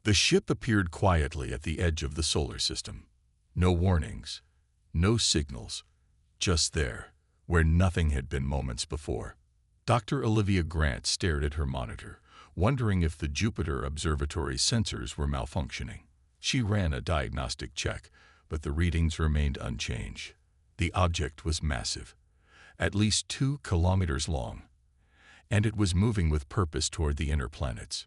The ship appeared quietly at the edge of the solar system. No warnings, no signals, just there, where nothing had been moments before. Dr. Olivia Grant stared at her monitor, wondering if the Jupiter Observatory's sensors were malfunctioning. She ran a diagnostic check, but the readings remained unchanged. The object was massive, at least 2 kilometers long, and it was moving with purpose toward the inner planets.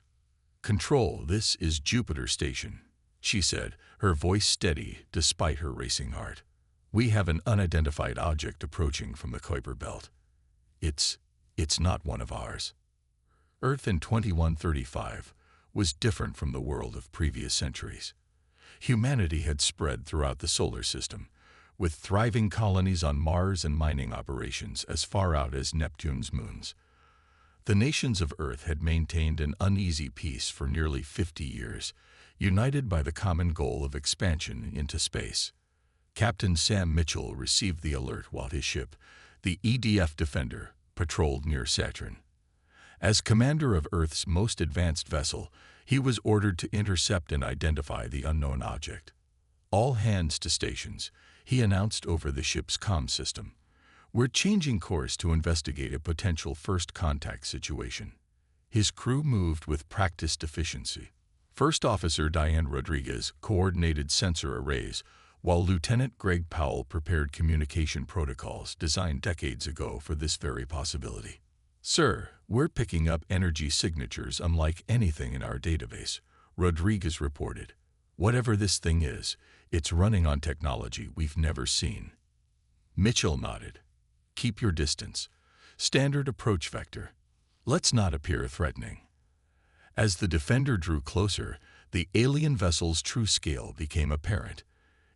"Control, this is Jupiter Station," she said, her voice steady despite her racing heart. "We have an unidentified object approaching from the Kuiper Belt. It's not one of ours." Earth in 2135 was different from the world of previous centuries. Humanity had spread throughout the solar system, with thriving colonies on Mars and mining operations as far out as Neptune's moons. The nations of Earth had maintained an uneasy peace for nearly 50 years, united by the common goal of expansion into space. Captain Sam Mitchell received the alert while his ship, the EDF Defender, patrolled near Saturn. As commander of Earth's most advanced vessel, he was ordered to intercept and identify the unknown object. "All hands to stations," he announced over the ship's comm system. "We're changing course to investigate a potential first contact situation." His crew moved with practiced efficiency. First Officer Diane Rodriguez coordinated sensor arrays, while Lieutenant Greg Powell prepared communication protocols designed decades ago for this very possibility. "Sir, we're picking up energy signatures unlike anything in our database," Rodriguez reported. "Whatever this thing is, it's running on technology we've never seen." Mitchell nodded. "Keep your distance. Standard approach vector. Let's not appear threatening." As the Defender drew closer, the alien vessel's true scale became apparent.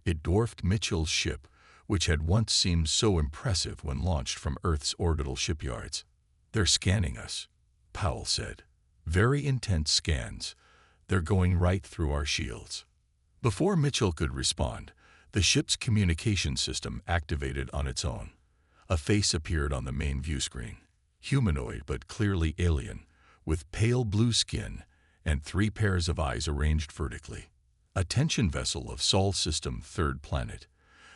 It dwarfed Mitchell's ship, which had once seemed so impressive when launched from Earth's orbital shipyards. "They're scanning us," Powell said. "Very intense scans. They're going right through our shields." Before Mitchell could respond, the ship's communication system activated on its own. A face appeared on the main view screen. Humanoid but clearly alien, with pale blue skin and 3 pairs of eyes arranged vertically. "Attention vessel of Sol System 3rd Planet.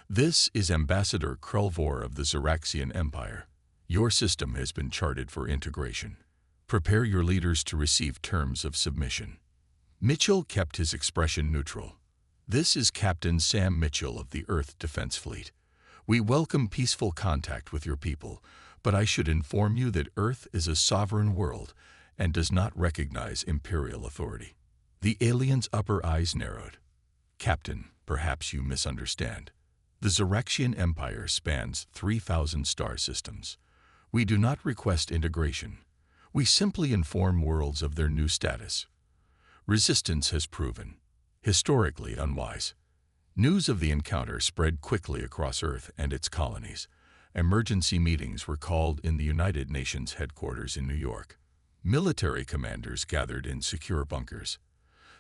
This is Ambassador Krelvor of the Zeraxian Empire. Your system has been charted for integration. Prepare your leaders to receive terms of submission." Mitchell kept his expression neutral. "This is Captain Sam Mitchell of the Earth Defense Fleet. We welcome peaceful contact with your people, but I should inform you that Earth is a sovereign world and does not recognize imperial authority." The alien's upper eyes narrowed. "Captain, perhaps you misunderstand. The Zeraxian Empire spans 3,000 star systems. We do not request integration. We simply inform worlds of their new status. Resistance has proven historically unwise." News of the encounter spread quickly across Earth and its colonies. Emergency meetings were called in the United Nations headquarters in New York. Military commanders gathered in secure bunkers.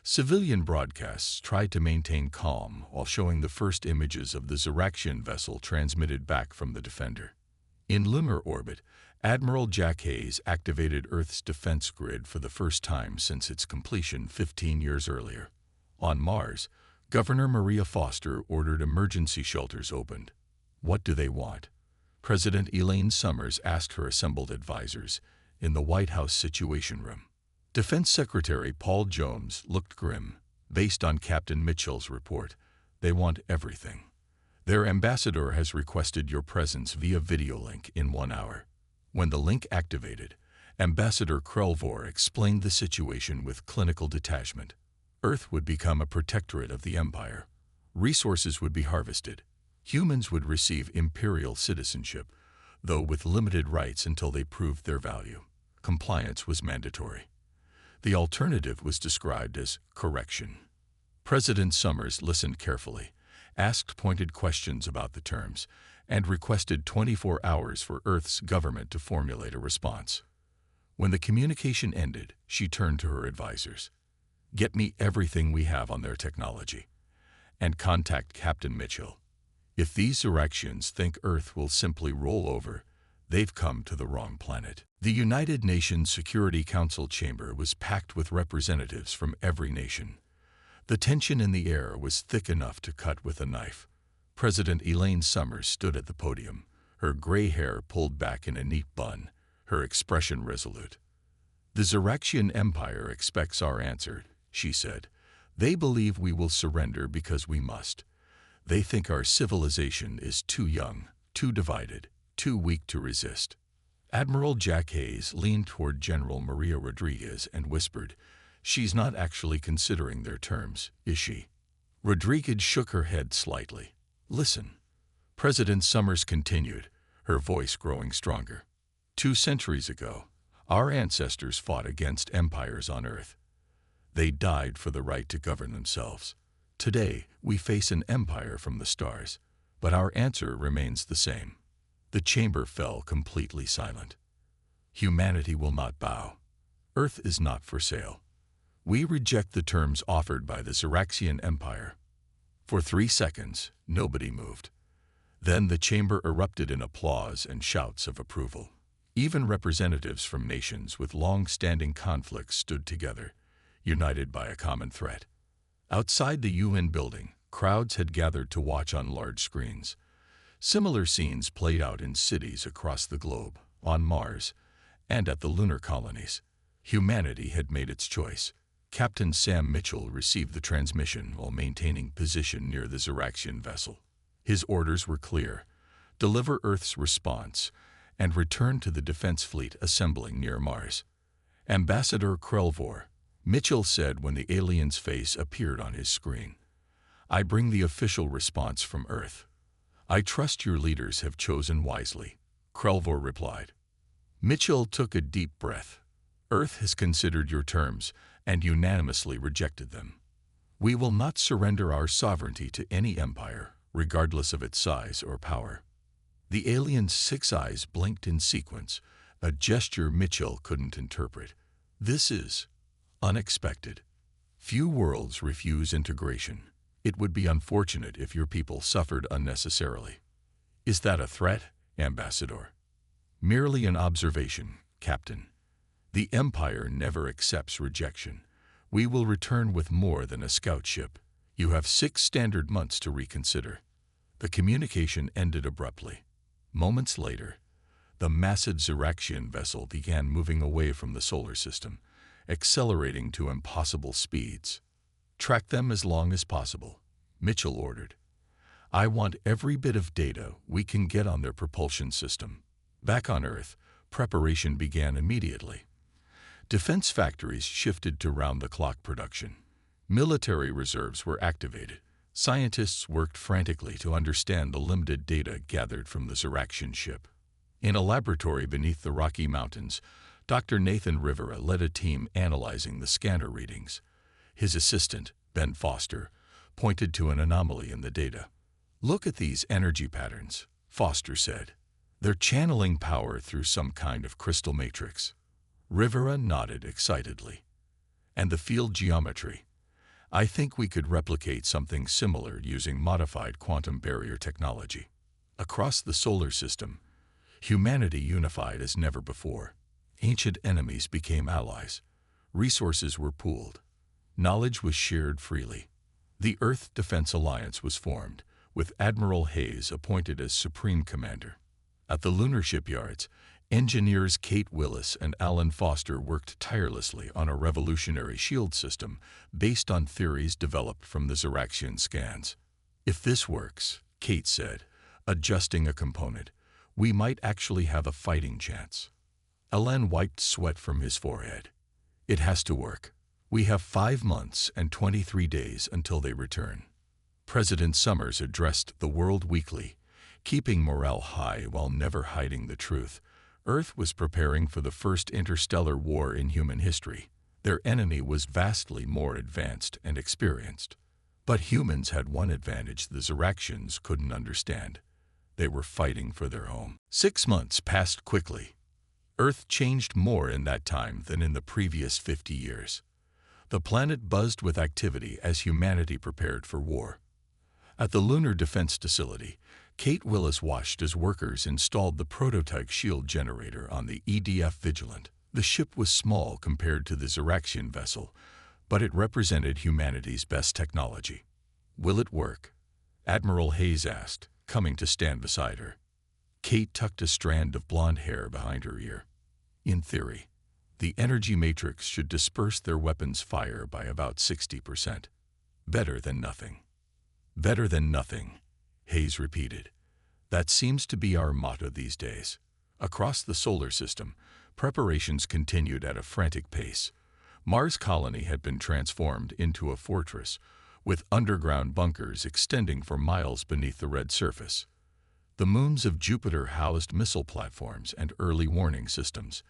Civilian broadcasts tried to maintain calm while showing the first images of the Zeraxian vessel transmitted back from the Defender. In lunar orbit, Admiral Jack Hayes activated Earth's defense grid for the first time since its completion 15 years earlier. On Mars, Governor Maria Foster ordered emergency shelters opened. "What do they want?" President Elaine Summers asked her assembled advisors in the White House Situation Room. Defense Secretary Paul Jones looked grim. "Based on Captain Mitchell's report, they want everything. Their ambassador has requested your presence via video link in 1 hour." When the link activated, Ambassador Krelvor explained the situation with clinical detachment. Earth would become a protectorate of the Empire. Resources would be harvested. Humans would receive imperial citizenship, though with limited rights until they proved their value. Compliance was mandatory. The alternative was described as correction. President Summers listened carefully, asked pointed questions about the terms, and requested 24 hours for Earth's government to formulate a response. When the communication ended, she turned to her advisors. "Get me everything we have on their technology, and contact Captain Mitchell. If these Zeraxians think Earth will simply roll over, they've come to the wrong planet." The United Nations Security Council chamber was packed with representatives from every nation. The tension in the air was thick enough to cut with a knife. President Elaine Summers stood at the podium, her gray hair pulled back in a neat bun, her expression resolute. "The Xeraxian Empire expects our answer," she said. "They believe we will surrender because we must. They think our civilization is too young, too divided, too weak to resist." Admiral Jack Hayes leaned toward General Maria Rodriguez and whispered, "She's not actually considering their terms, is she?" Rodriguez shook her head slightly. "Listen." President Summers continued, her voice growing stronger. 2 centuries ago, our ancestors fought against empires on Earth. They died for the right to govern themselves. Today, we face an empire from the stars, but our answer remains the same. The chamber fell completely silent. Humanity will not bow. Earth is not for sale. We reject the terms offered by the Xeraxian Empire. For 3 seconds, nobody moved. Then the chamber erupted in applause and shouts of approval. Even representatives from nations with long-standing conflicts stood together, united by a common threat. Outside the UN building, crowds had gathered to watch on large screens. Similar scenes played out in cities across the globe, on Mars, and at the lunar colonies. Humanity had made its choice. Captain Sam Mitchell received the transmission while maintaining position near the Xeraxian vessel. His orders were clear: deliver Earth's response and return to the defense fleet assembling near Mars. "Ambassador Krelvor," Mitchell said when the alien's face appeared on his screen, "I bring the official response from Earth." "I trust your leaders have chosen wisely," Krelvor replied. Mitchell took a deep breath. "Earth has considered your terms and unanimously rejected them. We will not surrender our sovereignty to any empire, regardless of its size or power." The alien's 6 eyes blinked in sequence, a gesture Mitchell couldn't interpret. "This is unexpected. Few worlds refuse integration. It would be unfortunate if your people suffered unnecessarily." "Is that a threat, Ambassador?" "Merely an observation, Captain. The Empire never accepts rejection. We will return with more than a scout ship. You have 6 standard months to reconsider." The communication ended abruptly. Moments later, the massive Xeraxian vessel began moving away from the solar system, accelerating to impossible speeds. "Track them as long as possible," Mitchell ordered. "I want every bit of data we can get on their propulsion system." Back on Earth, preparation began immediately. Defense factories shifted to round-the-clock production. Military reserves were activated. Scientists worked frantically to understand the limited data gathered from the Xeraxian ship. In a laboratory beneath the Rocky Mountains, Dr. Nathan Rivera led a team analyzing the scanner readings. His assistant, Ben Foster, pointed to an anomaly in the data. "Look at these energy patterns," Foster said. "They're channeling power through some kind of crystal matrix." Rivera nodded excitedly. "And the field geometry. I think we could replicate something similar using modified quantum barrier technology." Across the solar system, humanity unified as never before. Ancient enemies became allies. Resources were pooled. Knowledge was shared freely. The Earth Defense Alliance was formed, with Admiral Hayes appointed as Supreme Commander. At the lunar shipyards, engineers Kate Willis and Alan Foster worked tirelessly on a revolutionary shield system based on theories developed from the Xeraxian scans. "If this works," Kate said, adjusting a component, "we might actually have a fighting chance." Alan wiped sweat from his forehead. "It has to work. We have 5 months and 23 days until they return." President Summers addressed the world weekly, keeping morale high while never hiding the truth. Earth was preparing for the first interstellar war in human history. Their enemy was vastly more advanced and experienced. But humans had one advantage the Xeraxians couldn't understand. They were fighting for their home. 6 months passed quickly. Earth changed more in that time than in the previous 50 years. The planet buzzed with activity as humanity prepared for war. At the Lunar Defense Facility, Kate Willis watched as workers installed the prototype shield generator on the EDF Vigilant. The ship was small compared to the Xeraxian vessel, but it represented humanity's best technology. "Will it work?" Admiral Hayes asked, coming to stand beside her. Kate tucked a strand of blonde hair behind her ear. "In theory, the energy matrix should disperse their weapons' fire by about 60%. Better than nothing." "Better than nothing," Hayes repeated. "That seems to be our motto these days." Across the solar system, preparations continued at a frantic pace. Mars' colony had been transformed into a fortress, with underground bunkers extending for miles beneath the red surface. The moons of Jupiter housed missile platforms and early warning systems.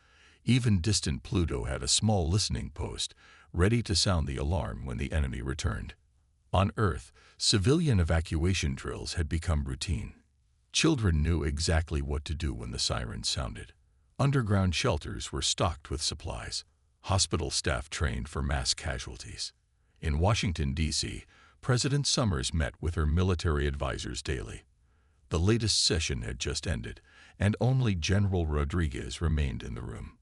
Even distant Pluto had a small listening post, ready to sound the alarm when the enemy returned. On Earth, civilian evacuation drills had become routine. Children knew exactly what to do when the sirens sounded. Underground shelters were stocked with supplies. Hospital staff trained for mass casualties. In Washington, D.C., President Summers met with her military advisors daily. The latest session had just ended, and only General Rodriguez remained in the room.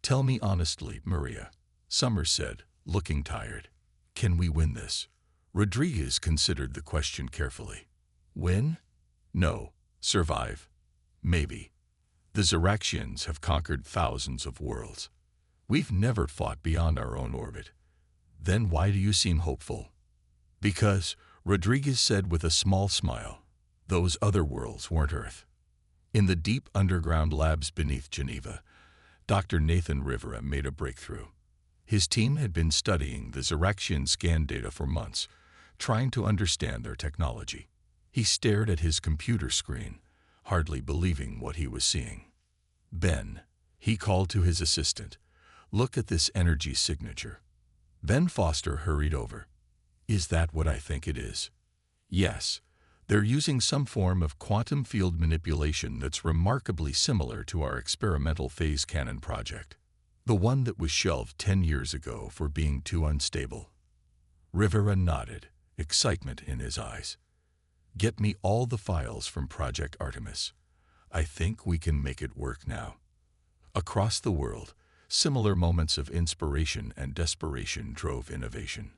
"Tell me honestly, Maria," Summers said, looking tired. "Can we win this?" Rodriguez considered the question carefully. "Win? No. Survive? Maybe. The Ziraxians have conquered thousands of worlds. We've never fought beyond our own orbit. Then why do you seem hopeful?" "Because," Rodriguez said with a small smile, "those other worlds weren't Earth." In the deep underground labs beneath Geneva, Dr. Nathan Rivera made a breakthrough. His team had been studying the Ziraxian scan data for months, trying to understand their technology. He stared at his computer screen, hardly believing what he was seeing. "Ben," he called to his assistant, "look at this energy signature." Ben Foster hurried over. "Is that what I think it is?" "Yes. They're using some form of quantum field manipulation that's remarkably similar to our experimental phase cannon project. The one that was shelved 10 years ago for being too unstable." Rivera nodded, excitement in his eyes. "Get me all the files from Project Artemis. I think we can make it work now." Across the world, similar moments of inspiration and desperation drove innovation.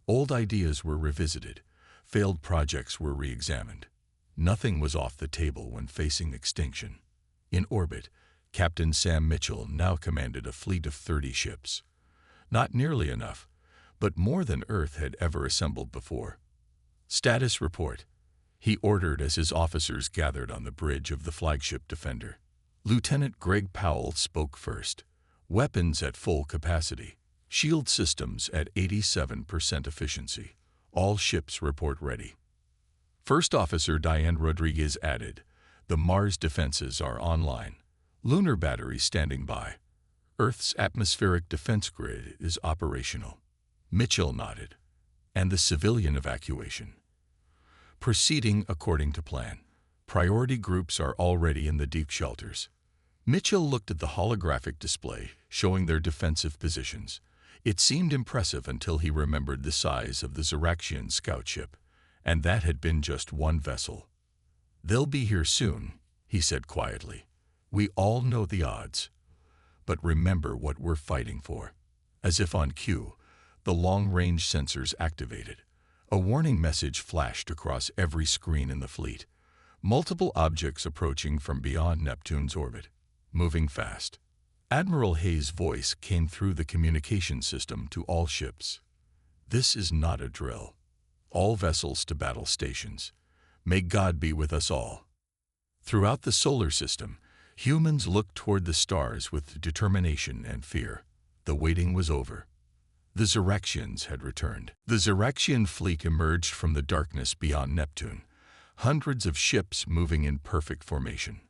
Old ideas were revisited, failed projects were re-examined. Nothing was off the table when facing extinction. In orbit, Captain Sam Mitchell now commanded a fleet of 30 ships. Not nearly enough, but more than Earth had ever assembled before. "Status report," he ordered as his officers gathered on the bridge of the flagship Defender. Lieutenant Greg Powell spoke first. "Weapons at full capacity. Shield systems at 87% efficiency. All ships report ready." First Officer Diane Rodriguez added, "The Mars defenses are online. Lunar batteries standing by. Earth's atmospheric defense grid is operational." Mitchell nodded. "And the civilian evacuation?" "Proceeding according to plan. Priority groups are already in the deep shelters." Mitchell looked at the holographic display, showing their defensive positions. It seemed impressive until he remembered the size of the Ziraxian scout ship, and that had been just one vessel. "They'll be here soon," he said quietly. "We all know the odds. But remember what we're fighting for." As if on cue, the long-range sensors activated. A warning message flashed across every screen in the fleet. Multiple objects approaching from beyond Neptune's orbit, moving fast. Admiral Hayes' voice came through the communication system to all ships. "This is not a drill. All vessels to battle stations. May God be with us all." Throughout the solar system, humans looked toward the stars with determination and fear. The waiting was over. The Ziraxians had returned. The Ziraxian fleet emerged from the darkness beyond Neptune, hundreds of ships moving in perfect formation.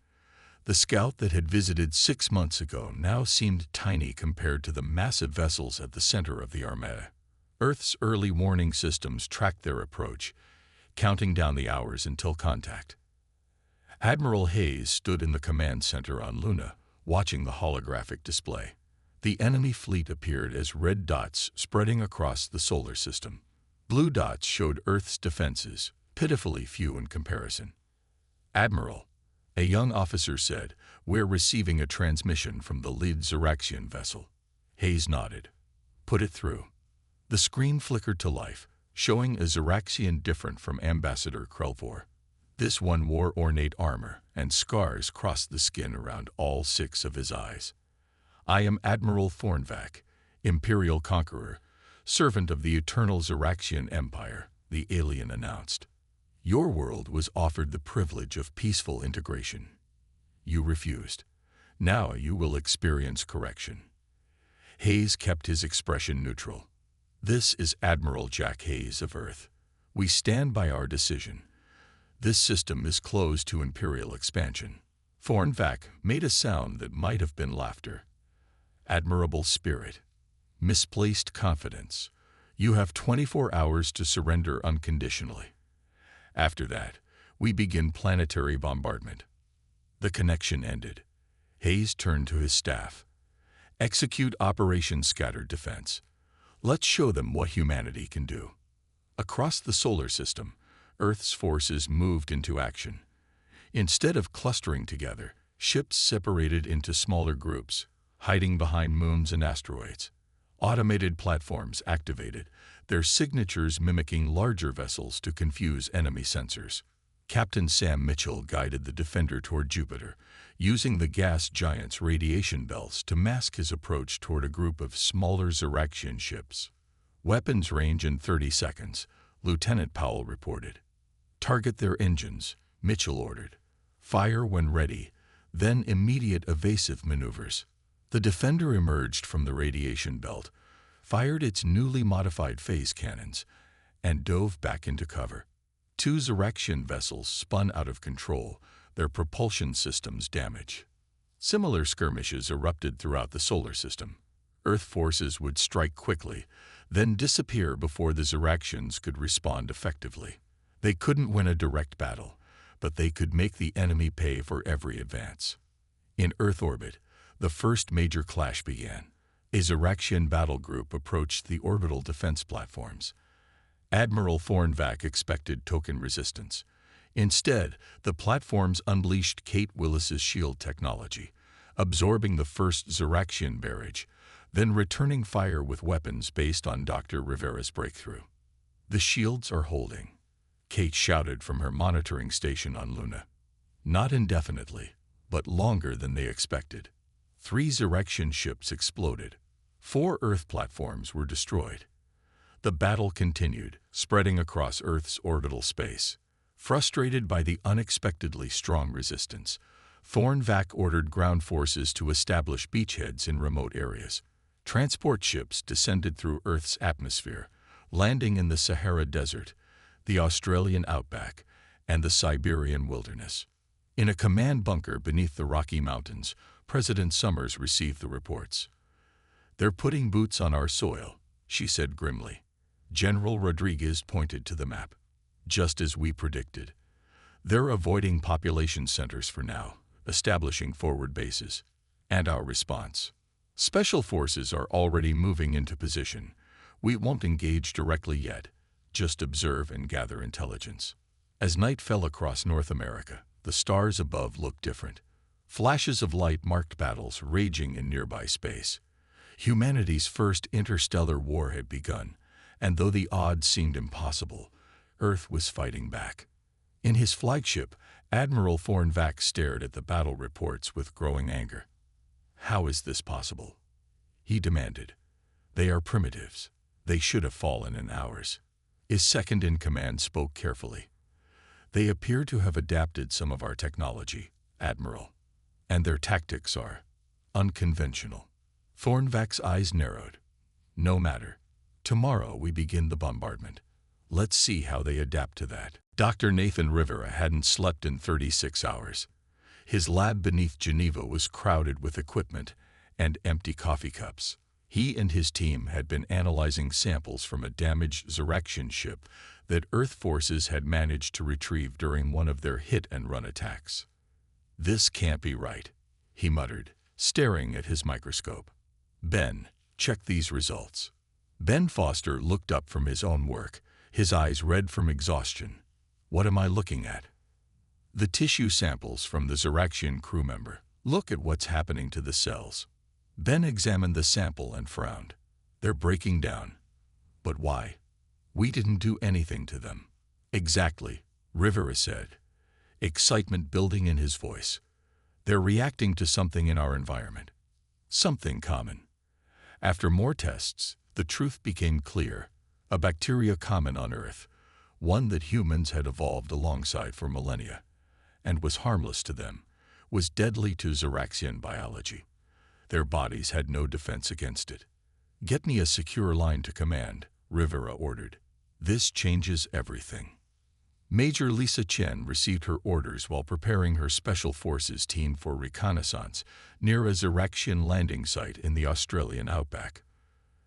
The scout that had visited 6 months ago now seemed tiny compared to the massive vessels at the center of the Armada. Earth's early warning systems tracked their approach, counting down the hours until contact. Admiral Hayes stood in the command center on Luna, watching the holographic display. The enemy fleet appeared as red dots spreading across the solar system. Blue dots showed Earth's defenses, pitifully few in comparison. "Admiral," a young officer said, "we're receiving a transmission from the lead Ziraxian vessel." Hayes nodded. "Put it through." The screen flickered to life, showing a Zeraxian different from Ambassador Krelvor. This one wore ornate armor, and scars crossed the skin around all 6 of his eyes. "I am Admiral Thornvac, Imperial Conqueror, servant of the eternal Zeraxian Empire," the alien announced. "Your world was offered the privilege of peaceful integration. You refused. Now you will experience correction." Hayes kept his expression neutral. "This is Admiral Jack Hayes of Earth. We stand by our decision. This system is closed to Imperial expansion." Thornvac made a sound that might have been laughter. "Admirable spirit. Misplaced confidence. You have 24 hours to surrender unconditionally. After that, we begin planetary bombardment." The connection ended. Hayes turned to his staff. "Execute Operation Scattered Defense. Let's show them what humanity can do." Across the solar system, Earth's forces moved into action. Instead of clustering together, ships separated into smaller groups, hiding behind moons and asteroids. Automated platforms activated, their signatures mimicking larger vessels to confuse enemy sensors. Captain Sam Mitchell guided the Defender toward Jupiter, using the gas giant's radiation belts to mask his approach toward a group of smaller Zeraxian ships. "Weapons range in 30 seconds, Lieutenant Powell reported. "Target their engines," Mitchell ordered. "Fire when ready, then immediate evasive maneuvers." The Defender emerged from the radiation belt, fired its newly modified phase cannons, and dove back into cover. 2 Zeraxian vessels spun out of control, their propulsion systems damaged. Similar skirmishes erupted throughout the solar system. Earth forces would strike quickly, then disappear before the Zeraxians could respond effectively. They couldn't win a direct battle, but they could make the enemy pay for every advance. In Earth orbit, the first major clash began. A Zeraxian battle group approached the orbital defense platforms. Admiral Thornvac expected token resistance. Instead, the platforms unleashed Kate Willis's shield technology, absorbing the first Zeraxian barrage, then returning fire with weapons based on Dr. Rivera's breakthrough. "The shields are holding," Kate shouted from her monitoring station on Luna. "Not indefinitely, but longer than they expected." 3 Zeraxian ships exploded. 4 Earth platforms were destroyed. The battle continued, spreading across Earth's orbital space. Frustrated by the unexpectedly strong resistance, Thornvac ordered ground forces to establish beachheads in remote areas. Transport ships descended through Earth's atmosphere, landing in the Sahara Desert, the Australian outback, and the Siberian wilderness. In a command bunker beneath the Rocky Mountains, President Summers received the reports. "They're putting boots on our soil," she said grimly. General Rodriguez pointed to the map. "Just as we predicted. They're avoiding population centers for now, establishing forward bases." And our response: "Special forces are already moving into position. We won't engage directly yet, just observe and gather intelligence." As night fell across North America, the stars above looked different. Flashes of light marked battles raging in nearby space. Humanity's first interstellar war had begun, and though the odds seemed impossible, Earth was fighting back. In his flagship, Admiral Thornvac stared at the battle reports with growing anger. "How is this possible?" he demanded. "They are primitives. They should have fallen in ours." His second-in-command spoke carefully. "They appear to have adapted some of our technology, Admiral, and their tactics are unconventional." Thornvac's eyes narrowed. "No matter. Tomorrow we begin the bombardment. Let's see how they adapt to that." Dr. Nathan Rivera hadn't slept in 36 hours. His lab beneath Geneva was crowded with equipment and empty coffee cups. He and his team had been analyzing samples from a damaged Zeraxian ship that Earth forces had managed to retrieve during one of their hit-and-run attacks. "This can't be right," he muttered, staring at his microscope. "Ben, check these results." Ben Foster looked up from his own work, his eyes red from exhaustion. "What am I looking at?" "The tissue samples from the Zeraxian crew member. Look at what's happening to the cells." Ben examined the sample and frowned. "They're breaking down. But why? We didn't do anything to them. Exactly, Rivera said, excitement building in his voice. They're reacting to something in our environment. Something common. After more tests, the truth became clear. A bacteria common on Earth, one that humans had evolved alongside for millennia, and was harmless to them, was deadly to Xeraxian biology. Their bodies had no defense against it. Get me a secure line to command, Rivera ordered. This changes everything. Major Lisa Chen received her orders while preparing her Special Forces team for reconnaissance near a Xeraxian landing site in the Australian outback.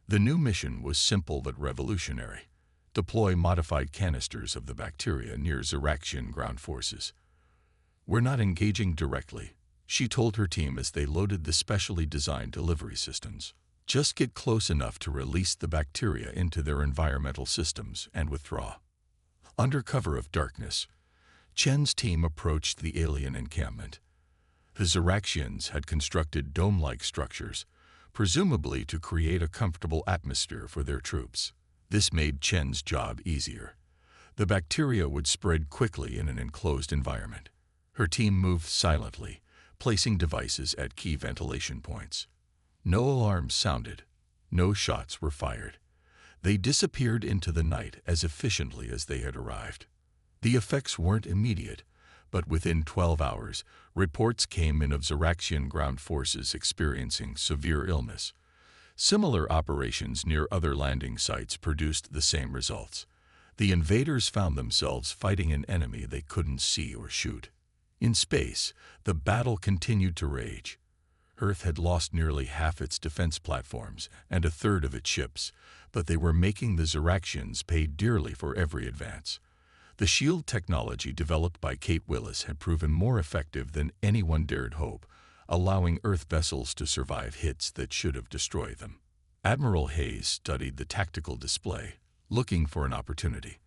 The new mission was simple but revolutionary. Deploy modified canisters of the bacteria near Xeraxian ground forces. We're not engaging directly, she told her team as they loaded the specially designed delivery systems. Just get close enough to release the bacteria into their environmental systems and withdraw. Under cover of darkness, Chen's team approached the alien encampment. The Xeraxians had constructed dome-like structures, presumably to create a comfortable atmosphere for their troops. This made Chen's job easier. The bacteria would spread quickly in an enclosed environment. Her team moved silently, placing devices at key ventilation points. No alarms sounded. No shots were fired. They disappeared into the night as efficiently as they had arrived. The effects weren't immediate, but within 12 hours, reports came in of Xeraxian ground forces experiencing severe illness. Similar operations near other landing sites produced the same results. The invaders found themselves fighting an enemy they couldn't see or shoot. In space, the battle continued to rage. Earth had lost nearly half its defense platforms and a third of its ships, but they were making the Xeraxians pay dearly for every advance. The shield technology developed by Kate Willis had proven more effective than anyone dared hope, allowing Earth vessels to survive hits that should have destroyed them. Admiral Hayes studied the tactical display, looking for an opportunity.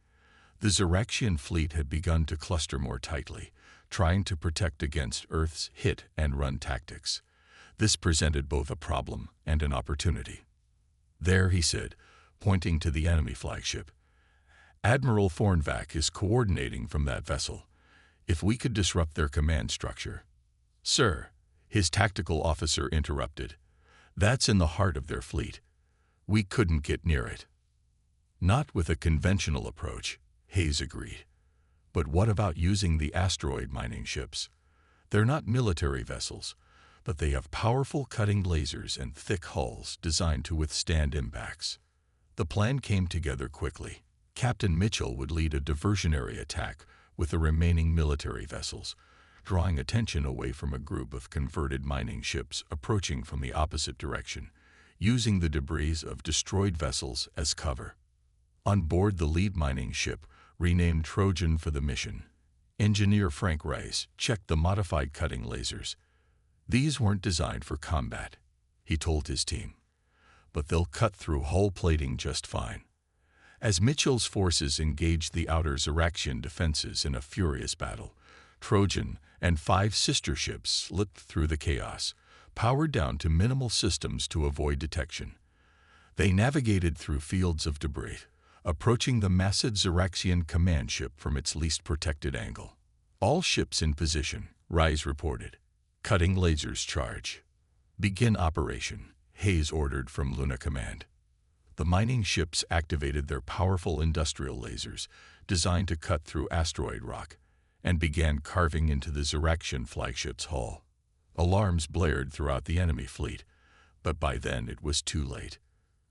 The Xeraxian fleet had begun to cluster more tightly, trying to protect against Earth's hit-and-run tactics. This presented both a problem and an opportunity. There, he said, pointing to the enemy flagship. Admiral Thornvac is coordinating from that vessel. If we could disrupt their command structure. Sir, his tactical officer interrupted. That's in the heart of their fleet. We couldn't get near it. Not with a conventional approach, Hayes agreed. But what about using the asteroid mining ships? They're not military vessels, but they have powerful cutting lasers and thick hulls designed to withstand impacts. The plan came together quickly. Captain Mitchell would lead a diversionary attack with the remaining military vessels, drawing attention away from a group of converted mining ships approaching from the opposite direction, using the debris of destroyed vessels as cover. On board the lead mining ship, renamed Trojan for the mission, engineer Frank Rice checked the modified cutting lasers. These weren't designed for combat, he told his team, but they'll cut through hull plating just fine. As Mitchell's forces engaged the outer Xeraxian defenses in a furious battle, Trojan and 5 sister ships slipped through the chaos, powered down to minimal systems to avoid detection. They navigated through fields of debris, approaching the massive Xeraxian command ship from its least protected angle. All ships in position, Rise reported. Cutting lasers charge. Begin operation, Hayes ordered from Luna Command. The mining ships activated their powerful industrial lasers, designed to cut through asteroid rock, and began carving into the Xeraxian flagship's hull. Alarms blared throughout the enemy fleet, but by then it was too late.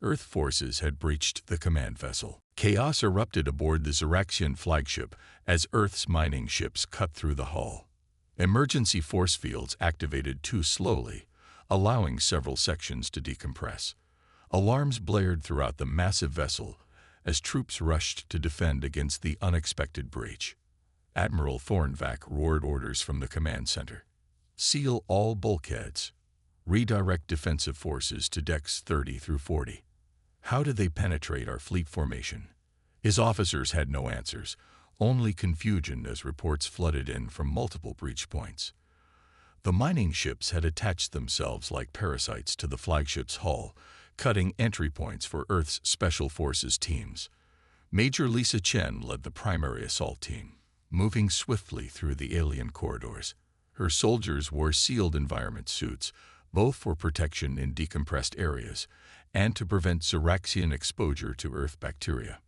Earth forces had breached the command vessel. Chaos erupted aboard the Xeraxian flagship as Earth's mining ships cut through the hull. Emergency force fields activated too slowly, allowing several sections to decompress. Alarms blared throughout the massive vessel as troops rushed to defend against the unexpected breach. Admiral Thornvac roared orders from the command center. Seal all bulkheads. Redirect defensive forces to decks 30 through 40. How did they penetrate our fleet formation? His officers had no answers, only confusion as reports flooded in from multiple breach points. The mining ships had attached themselves like parasites to the flagship's hull, cutting entry points for Earth's Special Forces teams. Major Lisa Chen led the primary assault team, moving swiftly through the alien corridors. Her soldiers wore sealed environment suits, both for protection in decompressed areas and to prevent Xeraxian exposure to Earth bacteria.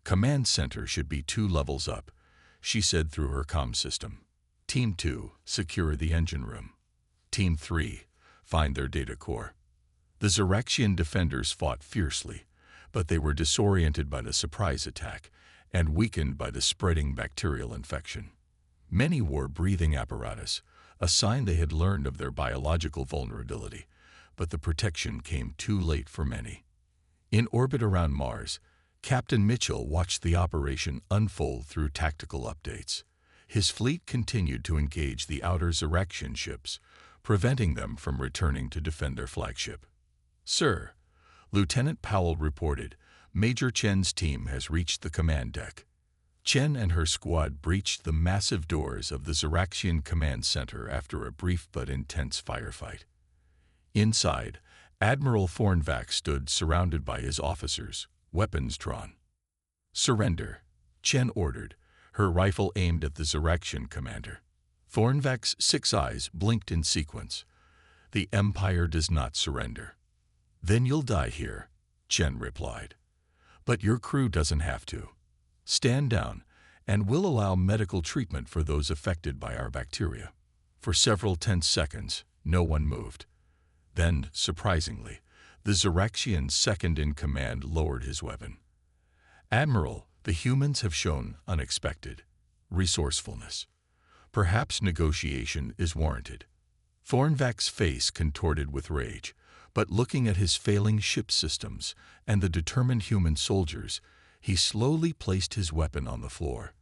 "Command center should be 2 levels up," she said through her comm system. "Team 2, secure the engine room. Team 3, find their data core." The Xeraxian defenders fought fiercely, but they were disoriented by the surprise attack and weakened by the spreading bacterial infection. Many wore breathing apparatus, a sign they had learned of their biological vulnerability, but the protection came too late for many. In orbit around Mars, Captain Mitchell watched the operation unfold through tactical updates. His fleet continued to engage the outer Xeraxian ships, preventing them from returning to defend their flagship. "Sir," Lieutenant Powell reported, "Major Chen's team has reached the command deck." Chen and her squad breached the massive doors of the Xeraxian command center after a brief but intense firefight. Inside, Admiral Thornvac stood surrounded by his officers, weapons drawn. "Surrender," Chen ordered, her rifle aimed at the Xeraxian commander. Thornvac's 6 eyes blinked in sequence. "The Empire does not surrender." "Then you'll die here," Chen replied. "But your crew doesn't have to. Stand down, and we'll allow medical treatment for those affected by our bacteria." For several tense seconds, no one moved. Then, surprisingly, the Xeraxian second-in-command lowered his weapon. "Admiral, the humans have shown unexpected resourcefulness. Perhaps negotiation is warranted." Thornvac's face contorted with rage, but looking at his failing ship systems and the determined human soldiers, he slowly placed his weapon on the floor.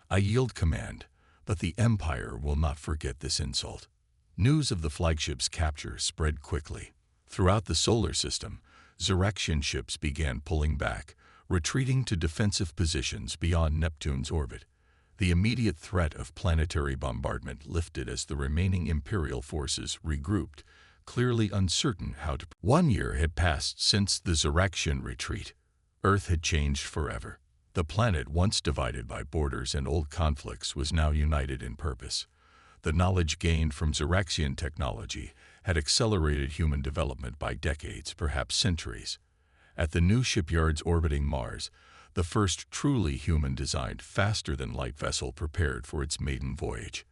"I yield command, but the Empire will not forget this insult." News of the flagship's capture spread quickly. Throughout the solar system, Xeraxian ships began pulling back, retreating to defensive positions beyond Neptune's orbit. The immediate threat of planetary bombardment lifted as the remaining Imperial forces regrouped, clearly uncertain how to. 1 year had passed since the Xeraxian retreat. Earth had changed forever. The planet, once divided by borders and old conflicts, was now united in purpose. The knowledge gained from Xeraxian technology had accelerated human development by decades, perhaps centuries. At the new shipyards orbiting Mars, the first truly human-designed, faster-than-light vessel prepared for its maiden voyage.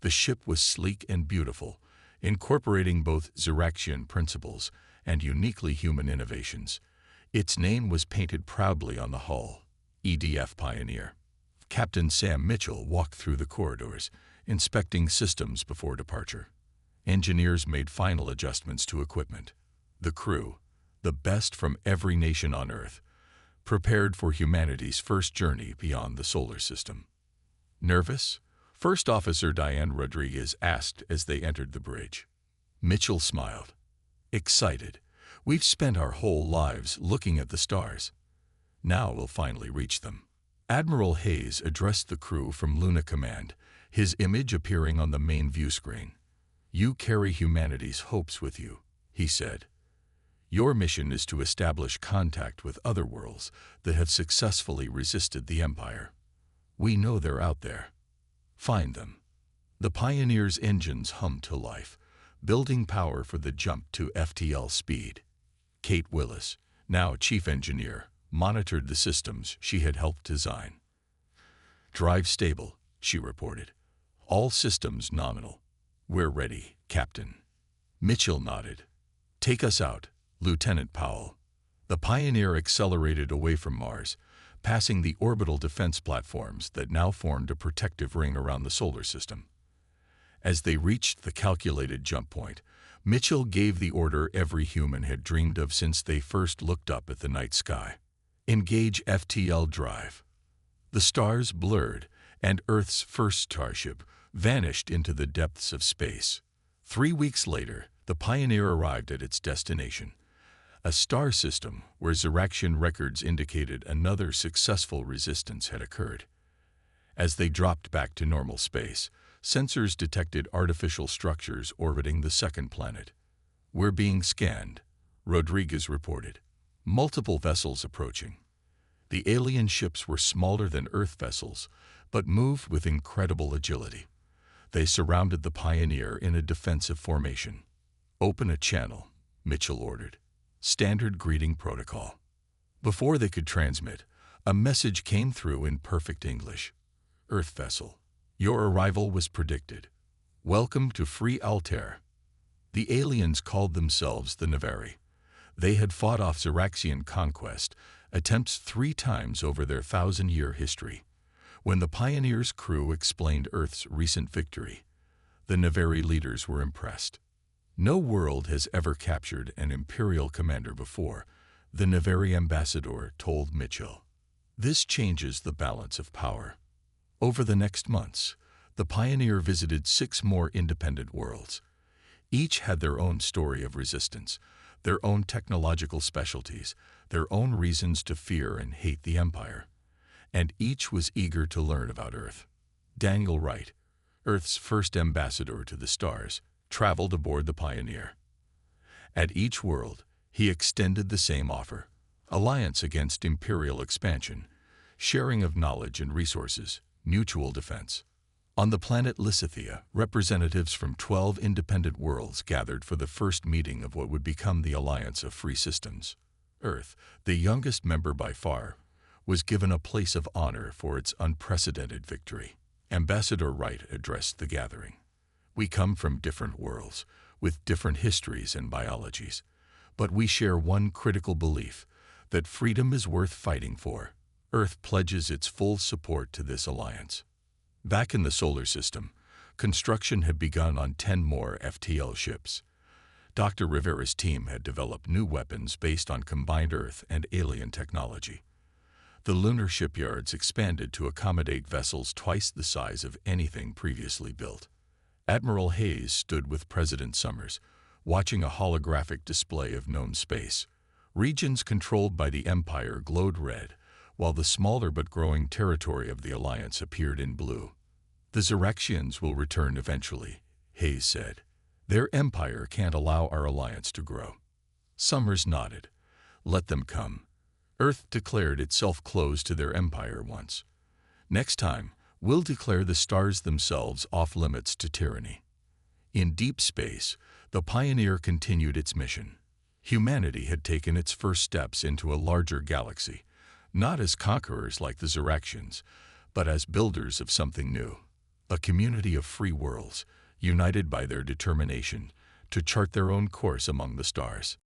The ship was sleek and beautiful, incorporating both Xeraxian principles and uniquely human innovations. Its name was painted proudly on the hull, EDF Pioneer. Captain Sam Mitchell walked through the corridors, inspecting systems before departure. Engineers made final adjustments to equipment. The crew, the best from every nation on Earth, prepared for humanity's first journey beyond the solar system. "Nervous?" First Officer Diane Rodriguez asked as they entered the bridge. Mitchell smiled. "Excited. We've spent our whole lives looking at the stars. Now we'll finally reach them." Admiral Hayes addressed the crew from Luna Command, his image appearing on the main view screen. "You carry humanity's hopes with you," he said. "Your mission is to establish contact with other worlds that have successfully resisted the Empire. We know they're out there. Find them." The Pioneer's engines hummed to life, building power for the jump to FTL speed. Kate Willis, now chief engineer, monitored the systems she had helped design. "Drive stable," she reported. "All systems nominal. We're ready, Captain." Mitchell nodded. "Take us out, Lieutenant Powell." The Pioneer accelerated away from Mars, passing the orbital defense platforms that now formed a protective ring around the solar system. As they reached the calculated jump point, Mitchell gave the order every human had dreamed of since they first looked up at the night sky. "Engage FTL drive." The stars blurred, and Earth's first starship vanished into the depths of space. 3 weeks later, the Pioneer arrived at its destination, a star system where Xeraxian records indicated another successful resistance had occurred. As they dropped back to normal space, sensors detected artificial structures orbiting the second planet. "We're being scanned," Rodriguez reported. Multiple vessels approaching. The alien ships were smaller than Earth vessels, but moved with incredible agility. They surrounded the Pioneer in a defensive formation. "Open a channel," Mitchell ordered. Standard greeting protocol. Before they could transmit, a message came through in perfect English. "Earth vessel, your arrival was predicted. Welcome to Free Altair." The aliens called themselves the Navari. They had fought off Xeraxian conquest attempts 3 times over their 1,000-year history. When the Pioneer's crew explained Earth's recent victory, the Navari leaders were impressed. "No world has ever captured an Imperial commander before," the Navari ambassador told Mitchell. "This changes the balance of power." Over the next months, the Pioneer visited 6 more independent worlds. Each had their own story of resistance, their own technological specialties, their own reasons to fear and hate the Empire. And each was eager to learn about Earth. Daniel Wright, Earth's first ambassador to the stars, traveled aboard the Pioneer. At each world, he extended the same offer: alliance against Imperial expansion, sharing of knowledge and resources, mutual defense. On the planet Lysithea, representatives from 12 independent worlds gathered for the first meeting of what would become the Alliance of Free Systems. Earth, the youngest member by far, was given a place of honor for its unprecedented victory. Ambassador Wright addressed the gathering. "We come from different worlds, with different histories and biologies, but we share one critical belief: that freedom is worth fighting for. Earth pledges its full support to this alliance." Back in the solar system, construction had begun on 10 more FTL ships. Dr. Rivera's team had developed new weapons based on combined Earth and alien technology. The lunar shipyards expanded to accommodate vessels twice the size of anything previously built. Admiral Hayes stood with President Summers, watching a holographic display of known space. Regions controlled by the Empire glowed red, while the smaller but growing territory of the Alliance appeared in blue. "The Xeraxians will return eventually," Hayes said. "Their empire can't allow our alliance to grow." Summers nodded. "Let them come. Earth declared itself closed to their empire once. Next time, we'll declare the stars themselves off-limits to tyranny." In deep space, the Pioneer continued its mission. Humanity had taken its first steps into a larger galaxy, not as conquerors like the Xeraxians, but as builders of something new. A community of free worlds, united by their determination to chart their own course among the stars.